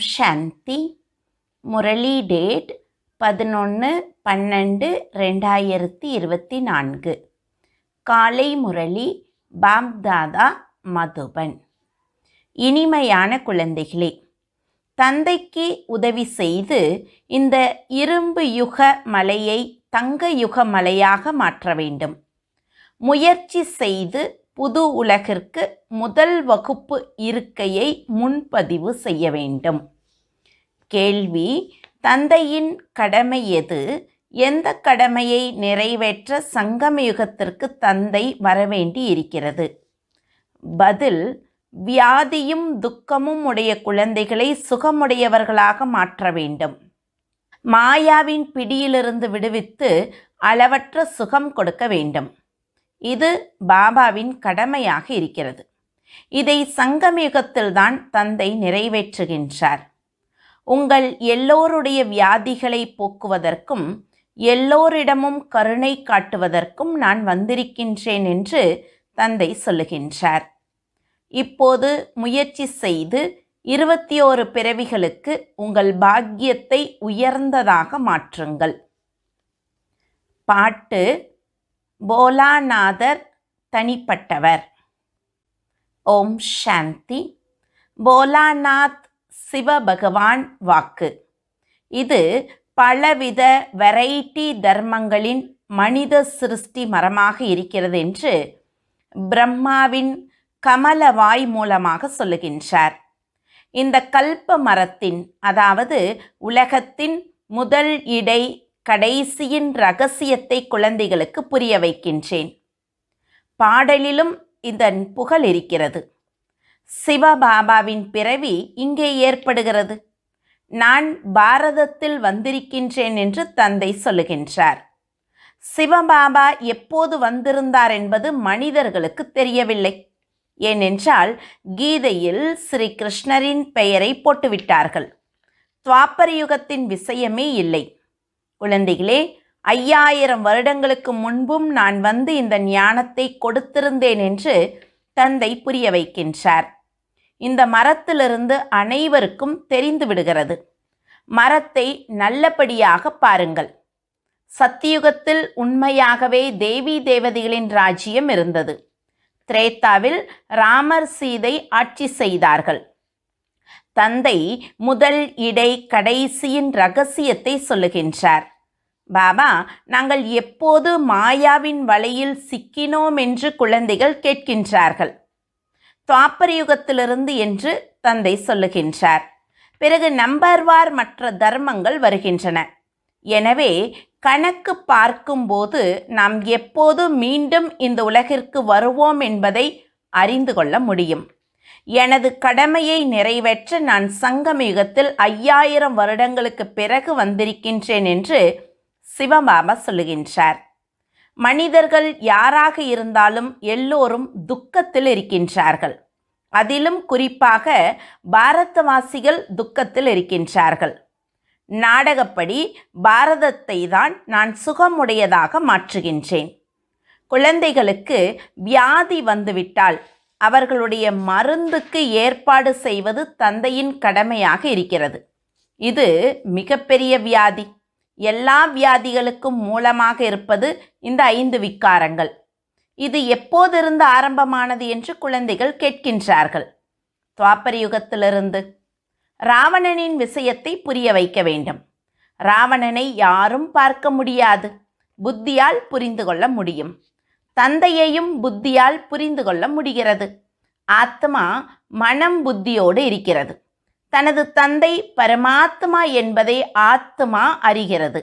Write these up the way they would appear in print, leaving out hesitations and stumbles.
சாந்தி. Murali date 11/12/2024. காலை முரளி பாப்தாதா மதுபன். இனிமையான குழந்தைகளே, தந்தைக்கு உதவி செய்து இந்த இரும்பு யுக மலையை தங்க யுக மலையாக மாற்ற வேண்டும். முயற்சி செய்து புது உலகிற்கு முதல் வகுப்பு இருக்கையை முன்பதிவு செய்ய வேண்டும். கேள்வி: தந்தையின் கடமை எது? எந்த கடமையை நிறைவேற்ற சங்கமயுகத்திற்கு தந்தை வரவேண்டி இருக்கிறது? பதில்: வியாதியும் துக்கமும் உடைய குழந்தைகளை சுகமுடையவர்களாக மாற்ற வேண்டும். மாயாவின் பிடியிலிருந்து விடுவித்து அளவற்ற சுகம் கொடுக்க வேண்டும். இது பாபாவின் கடமையாக இருக்கிறது. இதை சங்கமயுகத்தில்தான் தந்தை நிறைவேற்றுகின்றார். உங்கள் எல்லோருடைய வியாதிகளை போக்குவதற்கும் எல்லோரிடமும் கருணை காட்டுவதற்கும் நான் வந்திருக்கின்றேன் என்று தந்தை சொல்லுகின்றார். இப்போது முயற்சி செய்து 21 பிறவிகளுக்கு உங்கள் பாக்கியத்தை உயர்ந்ததாக மாற்றுங்கள். பாட்டு: போலாநாதர் தனிப்பட்டவர். ஓம் சாந்தி. போலாநாத் சிவபகவான் வாக்கு. இது பலவித வெரைட்டி தர்மங்களின் மனித சிருஷ்டி மரமாக இருக்கிறது என்று பிரம்மாவின் கமலவாய் மூலமாக சொல்லுகின்றார். இந்த கல்ப மரத்தின், அதாவது உலகத்தின் முதல் இடை கடைசியின் ரகசியத்தை குழந்தைகளுக்கு புரிய வைக்கின்றேன். பாடலிலும் இதன் புகழ் இருக்கிறது. சிவபாபாவின் பிறவி இங்கே ஏற்படுகிறது. நான் பாரதத்தில் வந்திருக்கின்றேன் என்று தந்தை சொல்லுகின்றார். சிவபாபா எப்போது வந்திருந்தார் என்பது மனிதர்களுக்கு தெரியவில்லை. ஏனென்றால் கீதையில் ஸ்ரீ கிருஷ்ணரின் பெயரை போட்டுவிட்டார்கள். துவாபர யுகத்தின் விஷயமே இல்லை. குழந்தைகளே, 5000 வருடங்களுக்கு முன்பும் நான் வந்து இந்த ஞானத்தை கொடுத்திருந்தேன் என்று தந்தை புரிய வைக்கின்றார். இந்த மரத்திலிருந்து அனைவருக்கும் தெரிந்து விடுகிறது. மரத்தை நல்லபடியாக பாருங்கள். சத்தியுகத்தில் உண்மையாகவே தேவி தேவதைகளின் ராஜ்யம் இருந்தது. திரேத்தாவில் ராமர் சீதை ஆட்சி செய்தார்கள். தந்தை முதல் இடை கடைசியின் ரகசியத்தை சொல்லுகின்றார். பாபா, நாங்கள் எப்போது மாயாவின் வலையில் சிக்கினோம் என்று குழந்தைகள் கேட்கின்றார்கள். துவாபர யுகத்திலிருந்து என்று தந்தை சொல்லுகின்றார். பிறகு நம்பர்வார் மற்ற தர்மங்கள் வருகின்றன. எனவே கணக்கு பார்க்கும்போது நாம் எப்போது மீண்டும் இந்த உலகிற்கு வருவோம் என்பதை அறிந்து கொள்ள முடியும். எனது கடமையை நிறைவேற்ற நான் சங்கமயுகத்தில் 5000 வருடங்களுக்கு பிறகு வந்திருக்கின்றேன் என்று சிவபாபா சொல்லுகின்றார். மனிதர்கள் யாராக இருந்தாலும் எல்லோரும் துக்கத்தில் இருக்கின்றார்கள். அதிலும் குறிப்பாக பாரதவாசிகள் துக்கத்தில் இருக்கின்றார்கள். நாடகப்படி பாரதத்தை தான் நான் சுகமுடையதாக மாற்றுகின்றேன். குழந்தைகளுக்கு வியாதி வந்துவிட்டால் அவர்களுடைய மருந்துக்கு ஏற்பாடு செய்வது தந்தையின் கடமையாக இருக்கிறது. இது மிகப்பெரிய வியாதி. எல்லா வியாதிகளுக்கும் மூலமாக இருப்பது இந்த 5 விக்காரங்கள். இது எப்போதிருந்து ஆரம்பமானது என்று குழந்தைகள் கேட்கின்றார்கள். துவாபர யுகத்திலிருந்து. ராவணனின் விஷயத்தை புரிய வைக்க வேண்டும். ராவணனை யாரும் பார்க்க முடியாது. புத்தியால் புரிந்து கொள்ள முடியும். தந்தையையும் புத்தியால் புரிந்து கொள்ள முடிகிறது. ஆத்மா மனம் புத்தியோடு இருக்கிறது. தனது தந்தை பரமாத்மா என்பதை ஆத்மா அறிகிறது.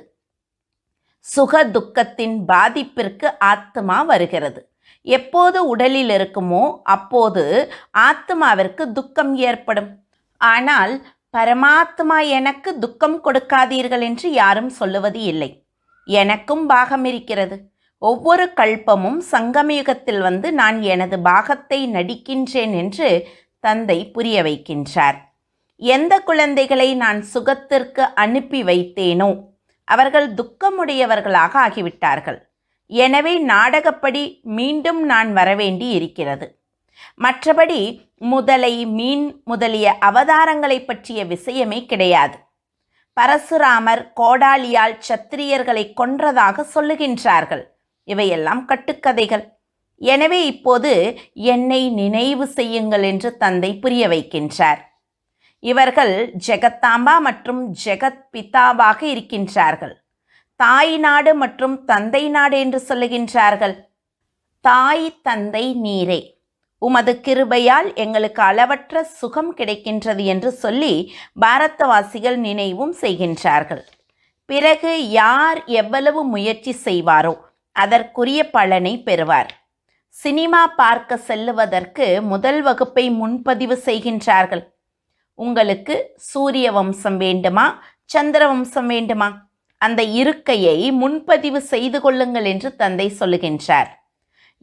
சுக துக்கத்தின் பாதிப்பிற்கு ஆத்மா வருகிறது. எப்போது உடலில் இருக்குமோ அப்போது ஆத்மாவிற்கு துக்கம் ஏற்படும். ஆனால் பரமாத்மா எனக்கு துக்கம் கொடுக்காதீர்கள் என்று யாரும் சொல்லுவது இல்லை. எனக்கும் பாகம் இருக்கிறது. ஒவ்வொரு கல்பமும் சங்கமயுகத்தில் வந்து நான் எனது பாகத்தை நடிக்கின்றேன் என்று தந்தை புரிய வைக்கின்றார். எந்த குழந்தைகளை நான் சுகத்திற்கு அனுப்பி வைத்தேனோ அவர்கள் துக்கமுடையவர்களாக ஆகிவிட்டார்கள். எனவே நாடகப்படி மீண்டும் நான் வரவேண்டி இருக்கிறது. மற்றபடி முதலை, மீன் முதலிய அவதாரங்களை பற்றிய விஷயமே கிடையாது. பரசுராமர் கோடாலியால் சத்திரியர்களை கொன்றதாக சொல்லுகின்றார்கள். இவையெல்லாம் கட்டுக்கதைகள். எனவே இப்போது என்னை நினைவு செய்யுங்கள் என்று தந்தை புரிய வைக்கின்றார். இவர்கள் ஜெகத்தாம்பா மற்றும் ஜெகத் பிதாவாக இருக்கின்றார்கள். தாய் நாடு மற்றும் தந்தை நாடு என்று சொல்லுகின்றார்கள். தாய் தந்தை நீரே, உமது கிருபையால் எங்களுக்கு அளவற்ற சுகம் கிடைக்கின்றது என்று சொல்லி பாரதவாசிகள் நினைவும் செய்கின்றார்கள். பிறகு யார் எவ்வளவு முயற்சி செய்வாரோ அதற்குரிய பலனை பெறுவார். சினிமா பார்க்க செல்லுவதற்கு முதல் வகுப்பை முன்பதிவு செய்கின்றார்கள். உங்களுக்கு சூரிய வம்சம் வேண்டுமா, சந்திர வம்சம் வேண்டுமா? அந்த இருக்கையை முன்பதிவு செய்து கொள்ளுங்கள் என்று தந்தை சொல்லுகின்றார்.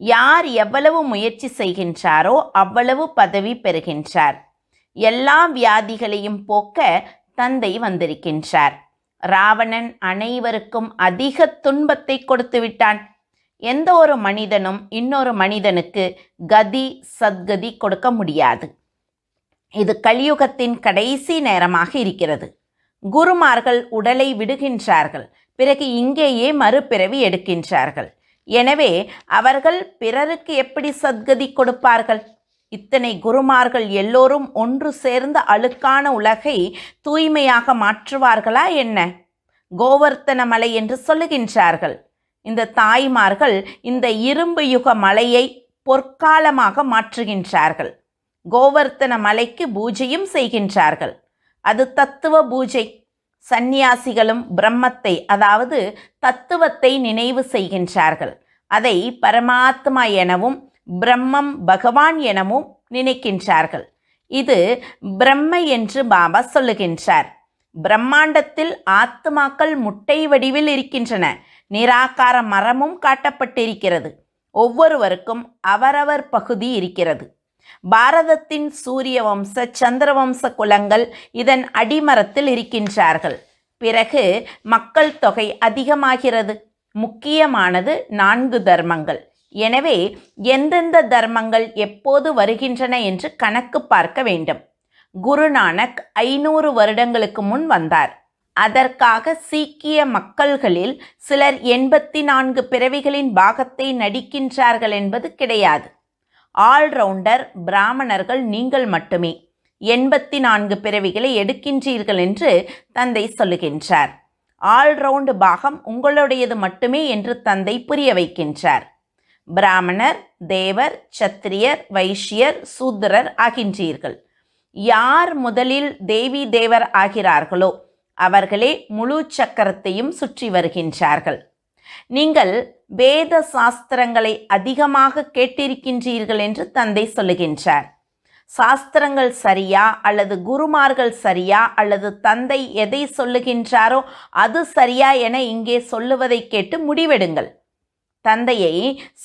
யார் எவ்வளவு முயற்சி செய்கின்றாரோ அவ்வளவு பதவி பெறுகின்றார். எல்லா வியாதிகளையும் போக்க தந்தை வந்திருக்கின்றார். ராவணன் அனைவருக்கும் அதிக துன்பத்தை கொடுத்து விட்டான். எந்த ஒரு மனிதனும் இன்னொரு மனிதனுக்கு கதி சத்கதி கொடுக்க முடியாது. இது கலியுகத்தின் கடைசி நேரமாக இருக்கிறது. குருமார்கள் உடலை விடுகின்றார்கள். பிறகு இங்கேயே மறுபிறவி எடுக்கின்றார்கள். எனவே அவர்கள் பிறருக்கு எப்படி சத்கதி கொடுப்பார்கள்? இத்தனை குருமார்கள் எல்லோரும் ஒன்று சேர்ந்த அழுக்கான உலகை தூய்மையாக மாற்றுவார்களா என்ன? கோவர்த்தன மலை என்று சொல்லுகின்றார்கள். இந்த தாய்மார்கள் இந்த இரும்பு யுக மலையை பொற்காலமாக மாற்றுகின்றார்கள். கோவர்த்தன மலைக்கு பூஜையும் செய்கின்றார்கள். அது தத்துவ பூஜை. சந்நியாசிகளும் பிரம்மத்தை, அதாவது தத்துவத்தை நினைவு செய்கின்றார்கள். அதை பரமாத்மா எனவும் பிரம்மம் பகவான் எனவும் நினைக்கின்றார்கள். இது பிரம்ம என்று பாபா சொல்லுகின்றார். பிரம்மாண்டத்தில் ஆத்மாக்கள் முட்டை வடிவில் இருக்கின்றன. நிராகார மரமும் காட்டப்பட்டிருக்கிறது. ஒவ்வொருவருக்கும் அவரவர் பகுதி இருக்கிறது. பாரதத்தின் சூரிய வம்ச சந்திரவம்ச குலங்கள் இதன் அடிமரத்தில் இருக்கின்றார்கள். பிறகு மக்கள் தொகை அதிகமாகிறது. முக்கியமானது 4 தர்மங்கள். எனவே எந்தெந்த தர்மங்கள் எப்போது வருகின்றன என்று கணக்கு பார்க்க வேண்டும். குருநானக் 500 வருடங்களுக்கு முன் வந்தார். அதற்காக சீக்கிய மக்கள்களில் சிலர் 84 பிறவிகளின் பாகத்தை நடிக்கின்றார்கள் என்பது கிடையாது. ஆல்ரவுண்டர் பிராமணர்கள் நீங்கள் மட்டுமே 84 பிறவிகளை எடுக்கின்றீர்கள் என்று தந்தை சொல்லுகின்றார். ஆல்ரவுண்ட் பாகம் உங்களுடையது மட்டுமே என்று தந்தை புரிய வைக்கின்றார். பிராமணர், தேவர், சத்திரியர், வைஷ்யர், சூத்திரர் ஆகின்றீர்கள். யார் முதலில் தேவி தேவர் ஆகிறார்களோ அவர்களே முழு சக்கரத்தையும் சுற்றி வருகின்றார்கள். நீங்கள் வேத சாஸ்திரங்களை அதிகமாக கேட்டிருக்கின்றீர்கள் என்று தந்தை சொல்லுகின்றார். சாஸ்திரங்கள் சரியா அல்லது குருமார்கள் சரியா அல்லது தந்தை எதை சொல்லுகின்றாரோ அது சரியா என இங்கே சொல்லுவதை கேட்டு முடிவெடுங்கள். தந்தையை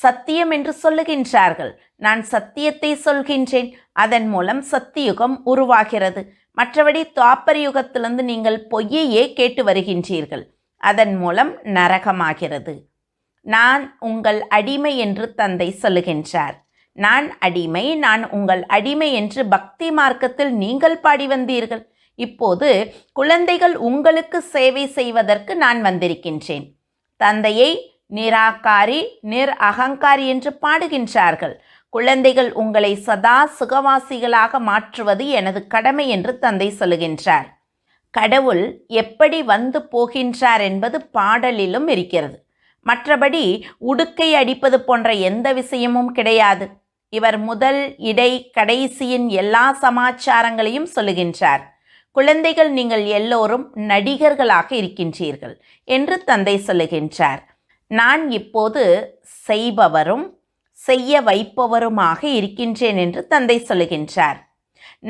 சத்தியம் என்று சொல்லுகின்றார்கள். நான் சத்தியத்தை சொல்கின்றேன். அதன் மூலம் சத்தியுகம் உருவாகிறது. மற்றபடி துவாபர யுகத்திலிருந்து நீங்கள் பொய்யையே கேட்டு வருகின்றீர்கள். அதன் மூலம் நரகமாகிறது. நான் உங்கள் அடிமை என்று தந்தை சொல்லுகின்றார். நான் அடிமை, நான் உங்கள் அடிமை என்று பக்தி மார்க்கத்தில் நீங்கள் பாடி வந்தீர்கள். இப்போது குழந்தைகள் உங்களுக்கு சேவை செய்வதற்கு நான் வந்திருக்கின்றேன். தந்தையை நிராகாரி, அகங்காரி என்று பாடுகின்றார்கள். குழந்தைகள் உங்களை சதா சுகவாசிகளாக மாற்றுவது எனது கடமை என்று தந்தை சொல்லுகின்றார். கடவுள் எப்படி வந்து போகின்றார் என்பது பாடலிலும் இருக்கிறது. மற்றபடி உடுக்கை அடிப்பது போன்ற எந்த விஷயமும் கிடையாது. இவர் முதல், இடை, கடைசியின் எல்லா சமாச்சாரங்களையும் சொல்லுகின்றார். குழந்தைகள், நீங்கள் எல்லோரும் நடிகர்களாக இருக்கின்றீர்கள் என்று தந்தை சொல்லுகின்றார். நான் இப்போது செய்பவரும் செய்ய வைப்பவருமாக இருக்கின்றேன் என்று தந்தை சொல்லுகின்றார்.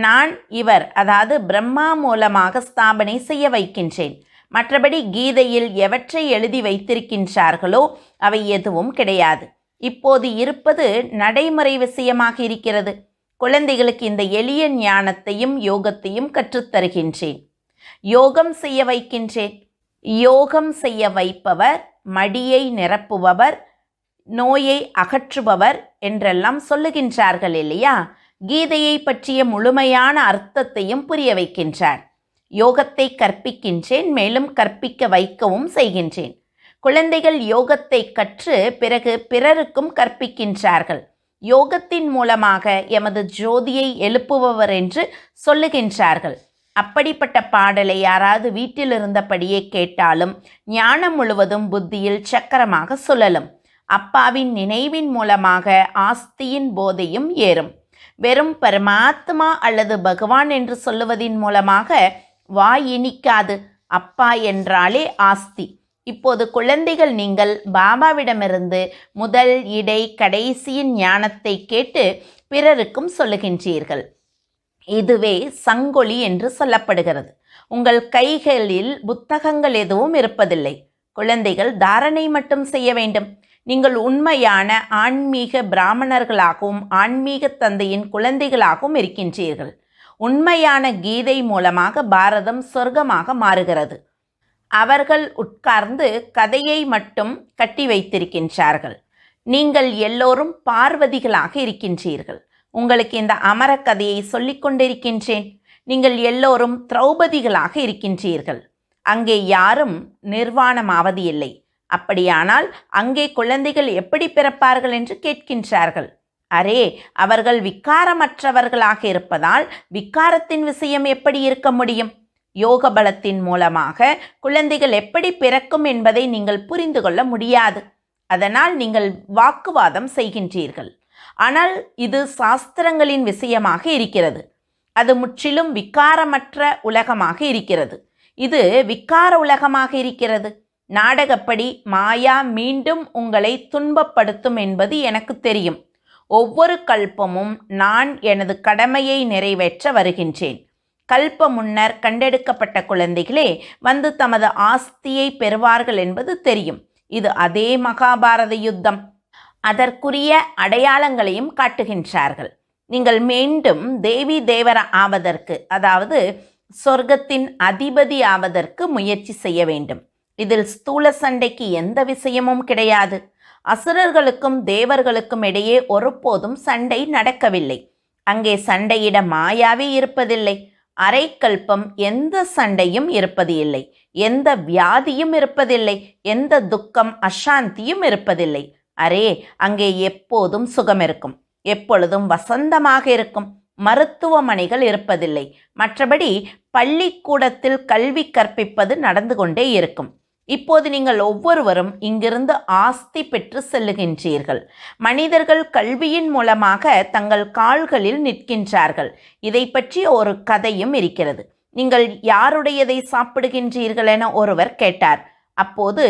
நான் இவர், அதாவது பிரம்மா மூலமாக ஸ்தாபனை செய்ய வைக்கின்றேன். மற்றபடி கீதையில் எவற்றை எழுதி வைத்திருக்கின்றார்களோ அவை எதுவும் கிடையாது. இப்போது இருப்பது நடைமுறை விஷயமாக இருக்கிறது. குழந்தைகளுக்கு இந்த எளிய ஞானத்தையும் யோகத்தையும் கற்றுத்தருகின்றேன். யோகம் செய்ய வைக்கின்றேன். யோகம் செய்ய வைப்பவர், மடியை நிரப்புபவர், நோயை அகற்றுபவர் என்றெல்லாம் சொல்லுகின்றார்கள் இல்லையா? கீதையை பற்றிய முழுமையான அர்த்தத்தையும் புரிய வைக்கின்றார். யோகத்தை கற்பிக்கின்றேன், மேலும் கற்பிக்க வைக்கவும் செய்கின்றேன். குழந்தைகள் யோகத்தை கற்று பிறகு பிறருக்கும் கற்பிக்கின்றார்கள். யோகத்தின் மூலமாக எமது ஜோதியை எழுப்புபவர் என்று சொல்லுகின்றார்கள். அப்படிப்பட்ட பாடலை யாராவது வீட்டில் இருந்தபடியே கேட்டாலும் ஞானம் முழுவதும் புத்தியில் சக்கரமாக சுழலும். அப்பாவின் நினைவின் மூலமாக ஆஸ்தியின் போதையும் ஏறும். வெறும் பரமாத்மா அல்லது பகவான் என்று சொல்லுவதின் மூலமாக வாய் இனிக்காது. அப்பா என்றாலே ஆஸ்தி. இப்போது குழந்தைகள், நீங்கள் பாபாவிடமிருந்து முதல், இடை, கடைசியின் ஞானத்தை கேட்டு பிறருக்கும் சொல்லுகின்றீர்கள். இதுவே சங்கொலி என்று சொல்லப்படுகிறது. உங்கள் கைகளில் புத்தகங்கள் எதுவும் இருப்பதில்லை. குழந்தைகள் தாரணை மட்டும் செய்ய வேண்டும். நீங்கள் உண்மையான ஆன்மீக பிராமணர்களாகவும் ஆன்மீக தந்தையின் குழந்தைகளாகவும் இருக்கின்றீர்கள். உண்மையான கீதை மூலமாக பாரதம் சொர்க்கமாக மாறுகிறது. அவர்கள் உட்கார்ந்து கதையை மட்டும் கட்டி வைத்திருக்கின்றார்கள். நீங்கள் எல்லோரும் பார்வதிகளாக இருக்கின்றீர்கள். உங்களுக்கு இந்த அமர கதையை சொல்லிக் கொண்டிருக்கின்றேன். நீங்கள் எல்லோரும் திரௌபதிகளாக இருக்கின்றீர்கள். அங்கே யாரும் நிர்வாணமாவது இல்லை. அப்படியானால் அங்கே குழந்தைகள் எப்படி பிறப்பார்கள் என்று கேட்கின்றார்கள். அரே, அவர்கள் விக்காரமற்றவர்களாக இருப்பதால் விக்காரத்தின் விஷயம் எப்படி இருக்க முடியும்? யோக பலத்தின் மூலமாக குழந்தைகள் எப்படி பிறக்கும் என்பதை நீங்கள் புரிந்து கொள்ள முடியாது. அதனால் நீங்கள் வாக்குவாதம் செய்கின்றீர்கள். ஆனால் இது சாஸ்திரங்களின் விஷயமாக இருக்கிறது. அது முற்றிலும் விக்காரமற்ற உலகமாக இருக்கிறது. இது விக்கார உலகமாக இருக்கிறது. நாடகப்படி மாயா மீண்டும் உங்களை துன்பப்படுத்தும் என்பது எனக்கு தெரியும். ஒவ்வொரு கல்பமும் நான் எனது கடமையை நிறைவேற்ற வருகின்றேன். கல்ப முன்னர் கண்டெடுக்கப்பட்ட குழந்தைகளே வந்து தமது ஆஸ்தியை பெறுவார்கள் என்பது தெரியும். இது அதே மகாபாரத யுத்தம். அதற்குரிய அடையாளங்களையும் காட்டுகின்றார்கள். நீங்கள் மீண்டும் தேவி தேவர ஆவதற்கு, அதாவது சொர்க்கத்தின் அதிபதி ஆவதற்கு முயற்சி செய்ய வேண்டும். இதில் ஸ்தூல சண்டைக்கு எந்த விஷயமும் கிடையாது. அசுரர்களுக்கும் தேவர்களுக்கும் இடையே ஒருபோதும் சண்டை நடக்கவில்லை. அங்கே சண்டையிட மாயாவே இருப்பதில்லை. அரைக்கல்பம் எந்த சண்டையும் இருப்பது இல்லை. எந்த வியாதியும் இருப்பதில்லை. எந்த துக்கம் அசாந்தியும் இருப்பதில்லை. அரே, அங்கே எப்போதும் சுகம் இருக்கும். எப்பொழுதும் வசந்தமாக இருக்கும். மருத்துவமனைகள் இருப்பதில்லை. மற்றபடி பள்ளிக்கூடத்தில் கல்வி கற்பிப்பது நடந்து கொண்டே இருக்கும். இப்போது நீங்கள் ஒவ்வொருவரும் இங்கிருந்து ஆஸ்தி பெற்று செல்லுகின்றீர்கள். மனிதர்கள் கல்வியின் மூலமாக தங்கள் கால்களில் நிற்கின்றார்கள். இதை பற்றி ஒரு கதையும் இருக்கிறது. நீங்கள் யாருடையதை சாப்பிடுகின்றீர்கள் என ஒருவர் கேட்டார். அப்போது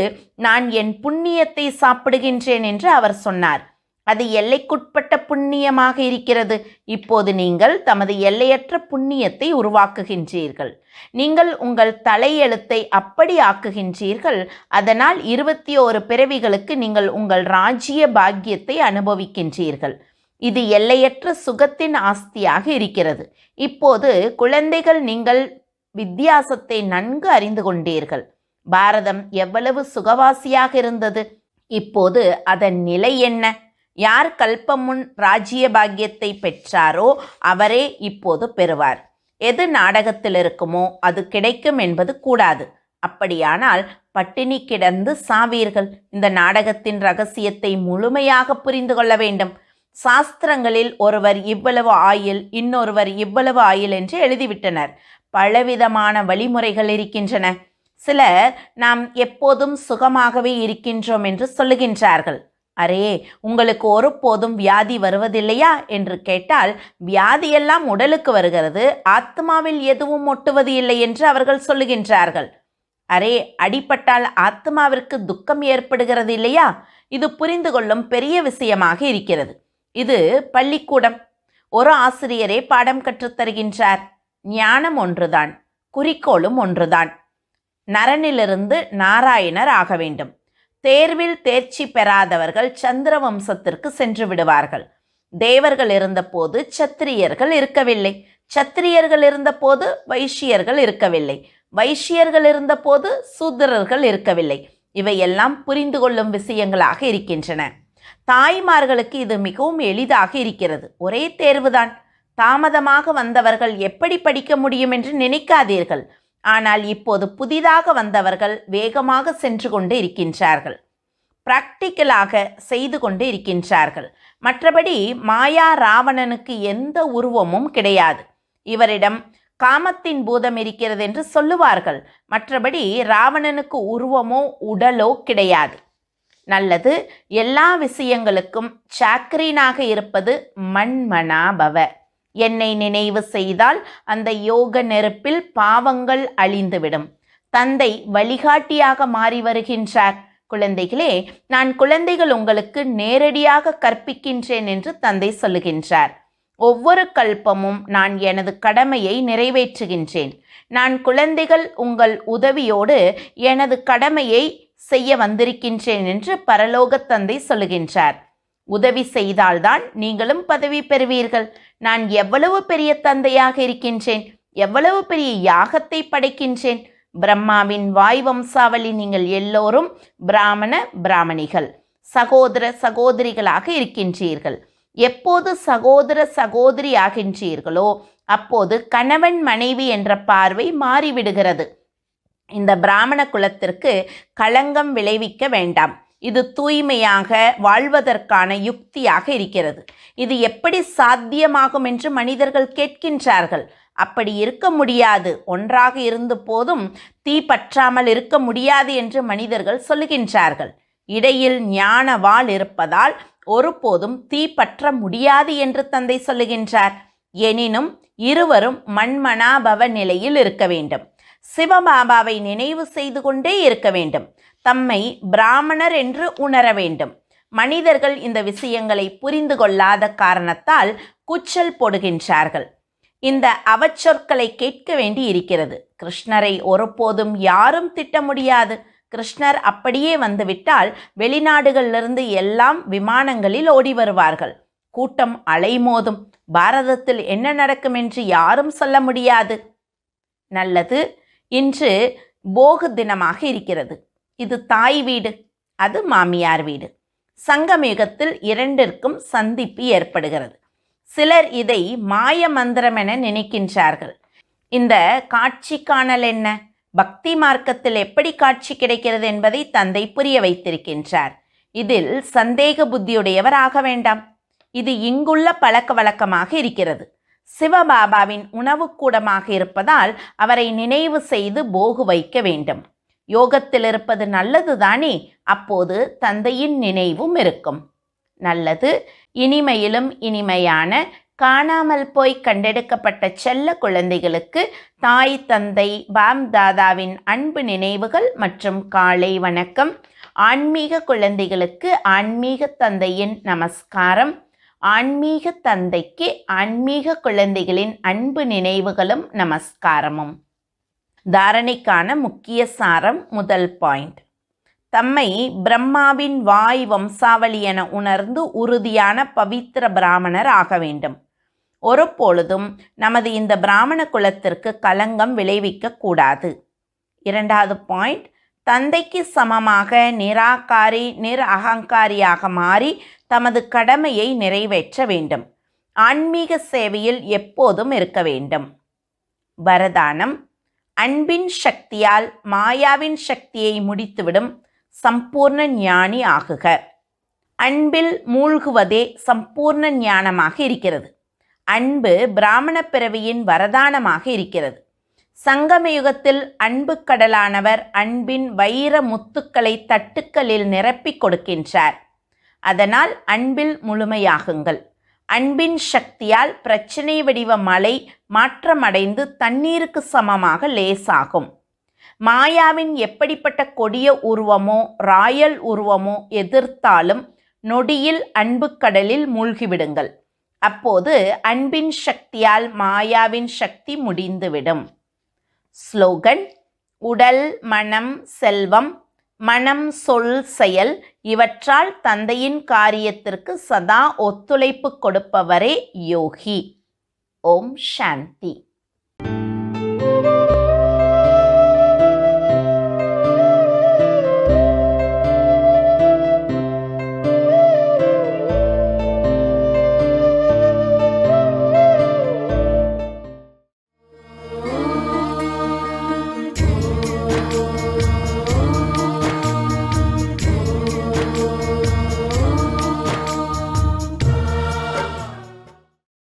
நான் என் புண்ணியத்தை சாப்பிடுகின்றேன் என்று அவர் சொன்னார். அது எல்லைக்குட்பட்ட புண்ணியமாக இருக்கிறது. இப்போது நீங்கள் தமது எல்லையற்ற புண்ணியத்தை உருவாக்குகின்றீர்கள். நீங்கள் உங்கள் தலையெழுத்தை அப்படி ஆக்குகின்றீர்கள். அதனால் 21 பிறவிகளுக்கு நீங்கள் உங்கள் ராஜ்ய பாக்கியத்தை அனுபவிக்கின்றீர்கள். இது எல்லையற்ற சுகத்தின் ஆஸ்தியாக இருக்கிறது. இப்போது குழந்தைகள், நீங்கள் வித்தியாசத்தை நன்கு அறிந்து கொண்டீர்கள். பாரதம் எவ்வளவு சுகவாசியாக இருந்தது. இப்போது அதன் நிலை என்ன? யார் கல்பமுன் ராஜ்ய பாக்கியத்தை பெற்றாரோ அவரே இப்போது பெறுவார். எது நாடகத்தில் இருக்குமோ அது கிடைக்கும் என்பது கூடாது. அப்படியானால் பட்டினி கிடந்து சாவீர்கள். இந்த நாடகத்தின் ரகசியத்தை முழுமையாக புரிந்து கொள்ள வேண்டும். சாஸ்திரங்களில் ஒருவர் இவ்வளவு ஆயில், இன்னொருவர் இவ்வளவு ஆயில் என்று எழுதிவிட்டனர். பலவிதமான வழிமுறைகள் இருக்கின்றன. சிலர் நாம் எப்போதும் சுகமாகவே இருக்கின்றோம் என்று சொல்லுகின்றார்கள். அரே, உங்களுக்கு ஒருபோதும் வியாதி வருவதில்லையா என்று கேட்டால், வியாதியெல்லாம் உடலுக்கு வருகிறது, ஆத்மாவில் எதுவும் ஒட்டுவது இல்லை என்று அவர்கள் சொல்லுகின்றார்கள். அரே, அடிபட்டால் ஆத்மாவிற்கு துக்கம் ஏற்படுகிறது இல்லையா? இது புரிந்து கொள்ளும் பெரிய விஷயமாக இருக்கிறது. இது பள்ளிக்கூடம். ஒரு ஆசிரியரே பாடம் கற்றுத்தருகின்றார். ஞானம் ஒன்றுதான், குறிக்கோளும் ஒன்றுதான். நரனிலிருந்து நாராயணர் ஆக வேண்டும். தேர்வில் தேர்ச்சி பெறாதவர்கள் சந்திர வம்சத்திற்கு சென்று விடுவார்கள். தேவர்கள் இருந்தபோது சத்திரியர்கள் இருக்கவில்லை. சத்திரியர்கள் இருந்தபோது வைஷ்யர்கள் இருக்கவில்லை. வைஷ்யர்கள் இருந்தபோது சூத்திரர்கள் இருக்கவில்லை. இவையெல்லாம் புரிந்து கொள்ளும் விஷயங்களாக இருக்கின்றன. தாய்மார்களுக்கு இது மிகவும் எளிதாக இருக்கிறது. ஒரே தேர்வுதான். தாமதமாக வந்தவர்கள் எப்படி படிக்க முடியும் என்று நினைக்காதீர்கள். ஆனால் இப்போது புதிதாக வந்தவர்கள் வேகமாக சென்று கொண்டு இருக்கின்றார்கள், பிராக்டிக்கலாக செய்து கொண்டு இருக்கின்றார்கள். மற்றபடி மாயா ராவணனுக்கு எந்த உருவமும் கிடையாது. இவரிடம் காமத்தின் பூதம் இருக்கிறது என்று சொல்லுவார்கள். மற்றபடி ராவணனுக்கு உருவமோ உடலோ கிடையாது. நல்லது. எல்லா விஷயங்களுக்கும் சாக்கரீனாக இருப்பது மண்மனாபவ. என்னை நினைவு செய்தால் அந்த யோக நெருப்பில் பாவங்கள் அழிந்துவிடும். தந்தை வழிகாட்டியாக மாறி வருகின்றார். குழந்தைகளே, நான் குழந்தைகள் உங்களுக்கு நேரடியாக கற்பிக்கின்றேன் என்று தந்தை சொல்லுகின்றார். ஒவ்வொரு கல்பமும் நான் எனது கடமையை நிறைவேற்றுகின்றேன். நான் குழந்தைகள் உங்கள் உதவியோடு எனது கடமையை செய்ய வந்திருக்கின்றேன் என்று பரலோக தந்தை சொல்லுகின்றார். உதவி செய்தால்தான் நீங்களும் பதவி பெறுவீர்கள். நான் எவ்வளவு பெரிய தந்தையாக இருக்கின்றேன், எவ்வளவு பெரிய யாகத்தை படைக்கின்றேன். பிரம்மாவின் வாய் வம்சாவளி நீங்கள் எல்லோரும் பிராமண பிராமணிகள், சகோதர சகோதரிகளாக இருக்கின்றீர்கள். எப்போது சகோதர சகோதரி ஆகின்றீர்களோ அப்போது கணவன் மனைவி என்ற பார்வை மாறிவிடுகிறது. இந்த பிராமண குலத்திற்கு களங்கம் விளைவிக்க வேண்டாம். இது தூய்மையாக வாழ்வதற்கான யுக்தியாக இருக்கிறது. இது எப்படி சாத்தியமாகும் என்று மனிதர்கள் கேட்கின்றார்கள். அப்படி இருக்க முடியாது. ஒன்றாக இருந்த போதும் தீ பற்றாமல் இருக்க முடியாது என்று மனிதர்கள் சொல்லுகின்றார்கள். இடையில் ஞான வாள் இருப்பதால் ஒருபோதும் தீ பற்ற முடியாது என்று தந்தை சொல்லுகின்றார். எனினும் இருவரும் மண்மனாபவ நிலையில் இருக்க வேண்டும். சிவபாபாவை நினைவு செய்து கொண்டே இருக்க வேண்டும். தம்மை பிராமணர் என்று உணர வேண்டும். மனிதர்கள் இந்த விஷயங்களை புரிந்து கொள்ளாத காரணத்தால் கூச்சல் போடுகின்றார்கள். இந்த அவச்சொற்களை கேட்க வேண்டி இருக்கிறது. கிருஷ்ணரை ஒருபோதும் யாரும் திட்ட முடியாது. கிருஷ்ணர் அப்படியே வந்துவிட்டால் வெளிநாடுகளிலிருந்து எல்லாம் விமானங்களில் ஓடி வருவார்கள். கூட்டம் அலைமோதும். பாரதத்தில் என்ன நடக்கும் என்று யாரும் சொல்ல முடியாது. நல்லது. இன்று போகு தினமாக இருக்கிறது. இது தாய் வீடு, அது மாமியார் வீடு. சங்கமயுகத்தில் இரண்டிற்கும் சந்திப்பு ஏற்படுகிறது. சிலர் இதை மாய மந்திரம் என நினைக்கின்றார்கள். இந்த காட்சி காணல் என்ன? பக்தி மார்க்கத்தில் எப்படி காட்சி கிடைக்கிறது என்பதை தந்தை புரிய வைத்திருக்கின்றார். இதில் சந்தேக புத்தியுடையவர் ஆக வேண்டாம். இது இங்குள்ள பழக்க வழக்கமாக இருக்கிறது. சிவபாபாவின் உணவுக்கூடமாக இருப்பதால் அவரை நினைவு செய்து போகு வைக்க வேண்டும். யோகத்தில் இருப்பது நல்லதுதானே? அப்போது தந்தையின் நினைவும் இருக்கும். நல்லது. இனிமையிலும் இனிமையான காணாமல் போய் கண்டெடுக்கப்பட்ட செல்ல குழந்தைகளுக்கு தாய் தந்தை பாம் தாதாவின் அன்பு நினைவுகள் மற்றும் காலை வணக்கம். ஆன்மீக குழந்தைகளுக்கு ஆன்மீக தந்தையின் நமஸ்காரம். ஆன்மீக தந்தைக்கு ஆன்மீக குழந்தைகளின் அன்பு நினைவுகளும் நமஸ்காரமும். தாரணைக்கான முக்கிய சாரம். முதல் பாயிண்ட், தம்மை பிரம்மாவின் வாய் வம்சாவளி என உணர்ந்து உறுதியான பவித்திர பிராமணர் ஆக வேண்டும். ஒருபொழுதும் நமது இந்த பிராமண குலத்திற்கு களங்கம் விளைவிக்க கூடாது. இரண்டாவது பாயிண்ட், தந்தைக்கு சமமாக நிராகாரி அகங்காரியாக மாறி தமது கடமையை நிறைவேற்ற வேண்டும். ஆன்மீக சேவையில் எப்போதும் இருக்க வேண்டும். வரதானம், அன்பின் சக்தியால் மாயாவின் சக்தியை முடித்துவிடும் சம்பூர்ண ஞானி ஆகுக. அன்பில் மூழ்குவதே சம்பூர்ண ஞானமாக இருக்கிறது. அன்பு பிராமண பிறவியின் வரதானமாக இருக்கிறது. சங்கமயுகத்தில் அன்பு கடலானவர் அன்பின் வைர முத்துக்களை தட்டுக்களில் நிரப்பிக் கொடுக்கின்றார். அதனால் அன்பில் முழுமையாகுங்கள். அன்பின் சக்தியால் பிரச்சனை வடிவ மலை மாற்றமடைந்து தண்ணீருக்கு சமமாக லேசாகும். மாயாவின் எப்படிப்பட்ட கொடிய உருவமோ ராயல் உருவமோ எதிர்த்தாலும் நொடியில் அன்பு கடலில் மூழ்கிவிடுங்கள். அப்போது அன்பின் சக்தியால் மாயாவின் சக்தி முடிந்துவிடும். ஸ்லோகன்: உடல், மனம், செல்வம், மனம், சொல், செயல் இவற்றால் தந்தையின் காரியத்திற்கு சதா ஒத்துழைப்பு கொடுப்பவரே யோகி. ஓம் சாந்தி.